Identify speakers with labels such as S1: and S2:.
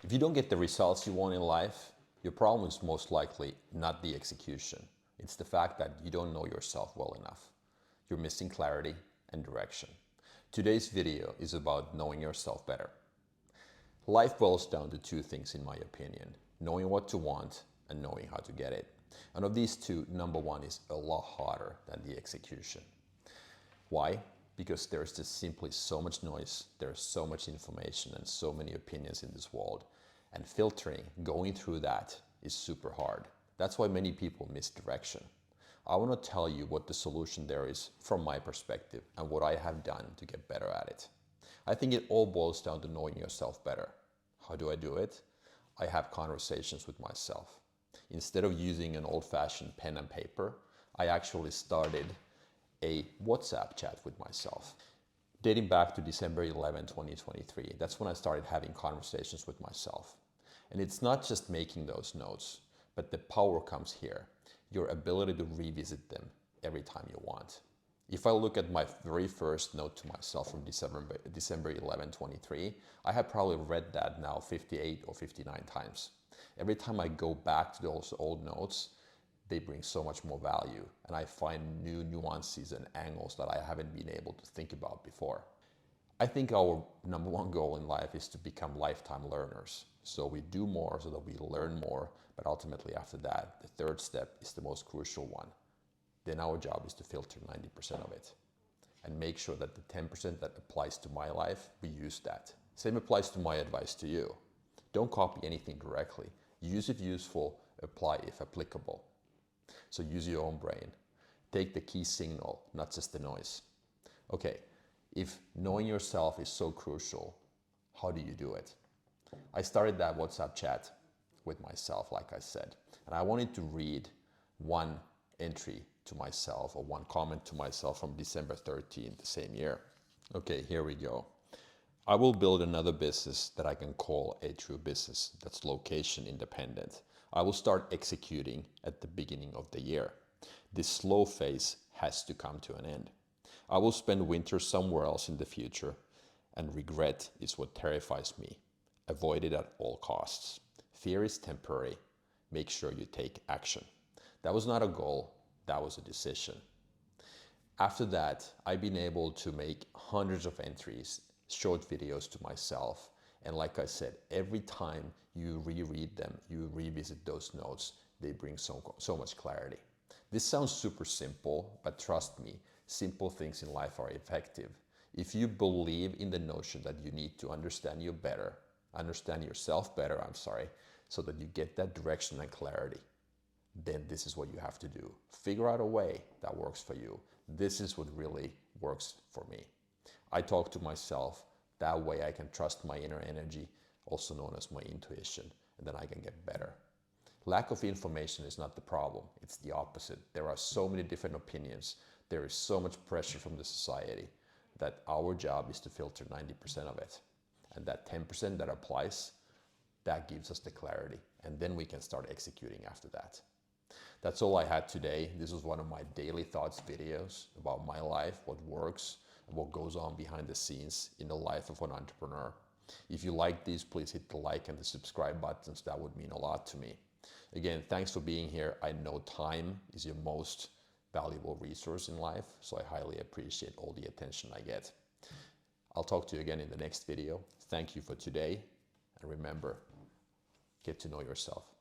S1: If you don't get the results you want in life, your problem is most likely not the execution. It's the fact that you don't know yourself well enough. You're missing clarity and direction. Today's video is about knowing yourself better. Life boils down to two things in my opinion: knowing what to want and knowing how to get it. And of these two, number one is a lot harder than the execution. Why? Because there's just simply so much noise, there's so much information and so many opinions in this world. And filtering, going through that is super hard. That's why many people miss direction. I want to tell you what the solution there is from my perspective and what I have done to get better at it. I think it all boils down to knowing yourself better. How do I do it? I have conversations with myself. Instead of using an old-fashioned pen and paper, I actually started a WhatsApp chat with myself. Dating back to December 11, 2023, that's when I started having conversations with myself. And it's not just making those notes, but the power comes here, your ability to revisit them every time you want. If I look at my very first note to myself from December 11, 23, I have probably read that now 58 or 59 times. Every time I go back to those old notes, they bring so much more value, and I find new nuances and angles that I haven't been able to think about before. I think our number one goal in life is to become lifetime learners. So we do more so that we learn more, but ultimately after that, the third step is the most crucial one. Then our job is to filter 90% of it and make sure that the 10% that applies to my life, we use that. Same applies to my advice to you. Don't copy anything directly. Use if useful, apply if applicable. So use your own brain. Take the key signal, not just the noise. Okay, if knowing yourself is so crucial, how do you do it? I started that WhatsApp chat with myself, like I said, and I wanted to read one entry to myself or one comment to myself from December 13th, the same year. Okay, here we go. I will build another business that I can call a true business that's location independent. I will start executing at the beginning of the year. This slow phase has to come to an end. I will spend winter somewhere else in the future, and regret is what terrifies me. Avoid it at all costs. Fear is temporary. Make sure you take action. That was not a goal, that was a decision. After that, I've been able to make hundreds of entries, short videos to myself. And like I said, every time you reread them, you revisit those notes, they bring so much clarity. This sounds super simple, but trust me, simple things in life are effective. If you believe in the notion that you need to understand yourself better, so that you get that direction and clarity, then this is what you have to do. Figure out a way that works for you. This is what really works for me. I talk to myself. That way I can trust my inner energy, also known as my intuition, and then I can get better. Lack of information is not the problem. It's the opposite. There are so many different opinions. There is so much pressure from the society that our job is to filter 90% of it. And that 10% that applies, that gives us the clarity. And then we can start executing after that. That's all I had today. This was one of my daily thoughts videos about my life, what works, and what goes on behind the scenes in the life of an entrepreneur. If you like these, please hit the like and the subscribe buttons. That would mean a lot to me. Again, thanks for being here. I know time is your most valuable resource in life, so I highly appreciate all the attention I get. I'll talk to you again in the next video. Thank you for today, and remember, get to know yourself.